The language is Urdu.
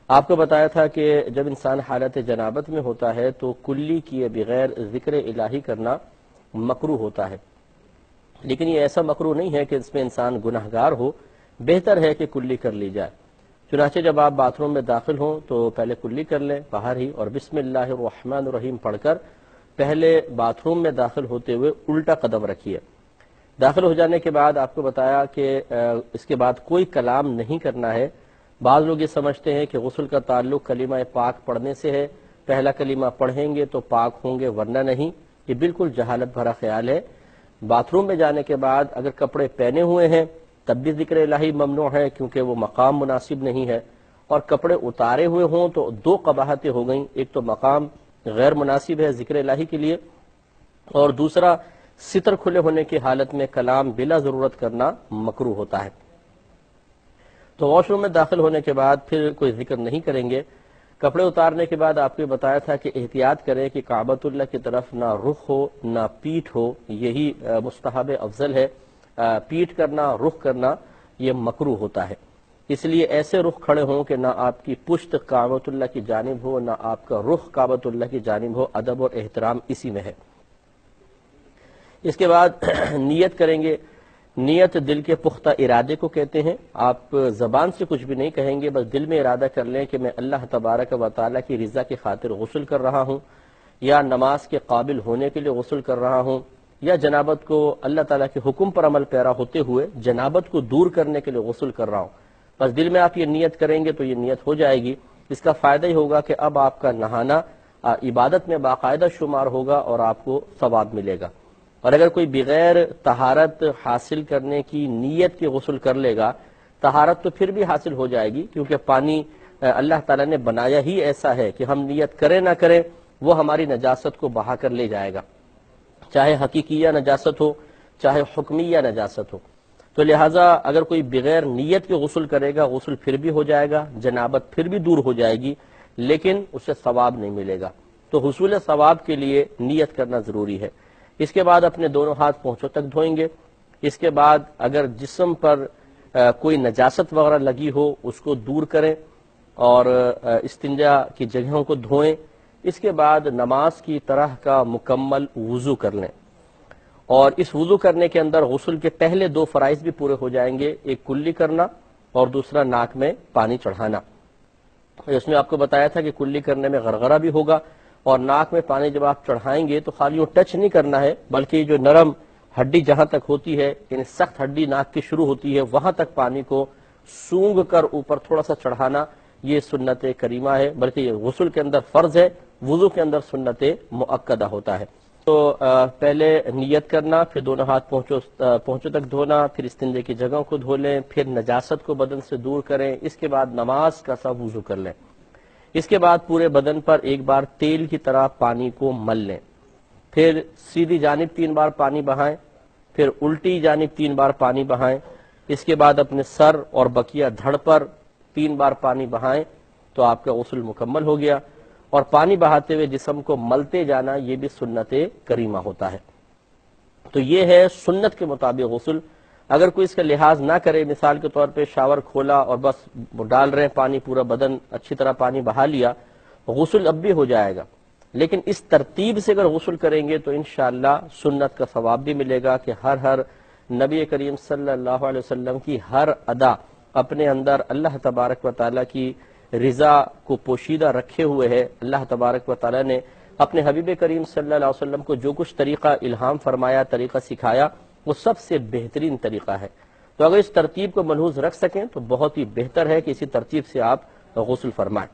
آپ کو بتایا تھا کہ جب انسان حالت جنابت میں ہوتا ہے تو کلی کیے بغیر ذکر الہی کرنا مکروہ ہوتا ہے، لیکن یہ ایسا مکروہ نہیں ہے کہ اس میں انسان گناہگار ہو، بہتر ہے کہ کلی کر لی جائے۔ چنانچہ جب آپ باتھ روم میں داخل ہوں تو پہلے کلی کر لیں باہر ہی، اور بسم اللہ الرحمن الرحیم پڑھ کر پہلے باتھ روم میں داخل ہوتے ہوئے الٹا قدم رکھیے۔ داخل ہو جانے کے بعد آپ کو بتایا کہ اس کے بعد کوئی کلام نہیں کرنا ہے۔ بعض لوگ یہ سمجھتے ہیں کہ غسل کا تعلق کلمہ پاک پڑھنے سے ہے، پہلا کلمہ پڑھیں گے تو پاک ہوں گے ورنہ نہیں، یہ بالکل جہالت بھرا خیال ہے۔ باتھ روم میں جانے کے بعد اگر کپڑے پہنے ہوئے ہیں تب بھی ذکر الہی ممنوع ہے، کیونکہ وہ مقام مناسب نہیں ہے، اور کپڑے اتارے ہوئے ہوں تو دو قباحتیں ہو گئیں، ایک تو مقام غیر مناسب ہے ذکر الہی کے لیے، اور دوسرا ستر کھلے ہونے کی حالت میں کلام بلا ضرورت کرنا مکروہ ہوتا ہے۔ تو واش روم میں داخل ہونے کے بعد پھر کوئی ذکر نہیں کریں گے۔ کپڑے اتارنے کے بعد آپ کو بتایا تھا کہ احتیاط کریں کہ کعبۃ اللہ کی طرف نہ رخ ہو نہ پیٹھ ہو، یہی مستحب افضل ہے۔ پیٹھ کرنا، رخ کرنا یہ مکروہ ہوتا ہے، اس لیے ایسے رخ کھڑے ہوں کہ نہ آپ کی پشت کعبۃ اللہ کی جانب ہو نہ آپ کا رخ کعبۃ اللہ کی جانب ہو، ادب اور احترام اسی میں ہے۔ اس کے بعد نیت کریں گے۔ نیت دل کے پختہ ارادے کو کہتے ہیں۔ آپ زبان سے کچھ بھی نہیں کہیں گے، بس دل میں ارادہ کر لیں کہ میں اللہ تبارک و تعالیٰ کی رضا کی خاطر غسل کر رہا ہوں، یا نماز کے قابل ہونے کے لیے غسل کر رہا ہوں، یا جنابت کو اللہ تعالیٰ کے حکم پر عمل پیرا ہوتے ہوئے جنابت کو دور کرنے کے لیے غسل کر رہا ہوں۔ بس دل میں آپ یہ نیت کریں گے تو یہ نیت ہو جائے گی۔ اس کا فائدہ ہی ہوگا کہ اب آپ کا نہانا عبادت میں باقاعدہ شمار ہوگا اور آپ کو ثواب ملے گا۔ اور اگر کوئی بغیر طہارت حاصل کرنے کی نیت کے غسل کر لے گا، طہارت تو پھر بھی حاصل ہو جائے گی، کیونکہ پانی اللہ تعالیٰ نے بنایا ہی ایسا ہے کہ ہم نیت کریں نہ کریں وہ ہماری نجاست کو بہا کر لے جائے گا، چاہے حقیقیہ نجاست ہو چاہے حکمیہ نجاست ہو۔ تو لہٰذا اگر کوئی بغیر نیت کے غسل کرے گا، غسل پھر بھی ہو جائے گا، جنابت پھر بھی دور ہو جائے گی، لیکن اسے ثواب نہیں ملے گا۔ تو حصول ثواب کے لیے نیت کرنا ضروری ہے۔ اس کے بعد اپنے دونوں ہاتھ پونچھوں تک دھوئیں گے۔ اس کے بعد اگر جسم پر کوئی نجاست وغیرہ لگی ہو اس کو دور کریں اور استنجا کی جگہوں کو دھوئیں۔ اس کے بعد نماز کی طرح کا مکمل وضو کر لیں، اور اس وضو کرنے کے اندر غسل کے پہلے دو فرائض بھی پورے ہو جائیں گے، ایک کلی کرنا اور دوسرا ناک میں پانی چڑھانا۔ اس میں آپ کو بتایا تھا کہ کلی کرنے میں غرغرہ بھی ہوگا، اور ناک میں پانی جب آپ چڑھائیں گے تو خالی وہ ٹچ نہیں کرنا ہے، بلکہ جو نرم ہڈی جہاں تک ہوتی ہے، یعنی سخت ہڈی ناک کی شروع ہوتی ہے، وہاں تک پانی کو سونگھ کر اوپر تھوڑا سا چڑھانا، یہ سنت کریمہ ہے، بلکہ یہ غسل کے اندر فرض ہے، وضو کے اندر سنت مؤکدہ ہوتا ہے۔ تو پہلے نیت کرنا، پھر دونوں ہاتھ پونچھوں تک دھونا، پھر استنجے کی جگہوں کو دھو لیں، پھر نجاست کو بدن سے دور کریں، اس کے بعد نماز کا سا وضو کر لیں۔ اس کے بعد پورے بدن پر ایک بار تیل کی طرح پانی کو مل لیں، پھر سیدھی جانب 3 بار پانی بہائیں، پھر الٹی جانب 3 بار پانی بہائیں۔ اس کے بعد اپنے سر اور بقیہ دھڑ پر 3 بار پانی بہائیں تو آپ کا غسل مکمل ہو گیا۔ اور پانی بہاتے ہوئے جسم کو ملتے جانا یہ بھی سنت کریمہ ہوتا ہے۔ تو یہ ہے سنت کے مطابق غسل۔ اگر کوئی اس کا لحاظ نہ کرے، مثال کے طور پہ شاور کھولا اور بس ڈال رہے ہیں پانی، پورا بدن اچھی طرح پانی بہا لیا، غسل اب بھی ہو جائے گا، لیکن اس ترتیب سے اگر غسل کریں گے تو انشاءاللہ سنت کا ثواب بھی ملے گا کہ ہر نبی کریم صلی اللہ علیہ وسلم کی ہر ادا اپنے اندر اللہ تبارک و تعالیٰ کی رضا کو پوشیدہ رکھے ہوئے ہے۔ اللہ تبارک و تعالیٰ نے اپنے حبیب کریم صلی اللہ علیہ وسلم کو جو کچھ طریقہ الہام فرمایا، طریقہ سکھایا، وہ سب سے بہترین طریقہ ہے۔ تو اگر اس ترتیب کو ملحوظ رکھ سکیں تو بہت ہی بہتر ہے کہ اسی ترتیب سے آپ غسل فرمائیں۔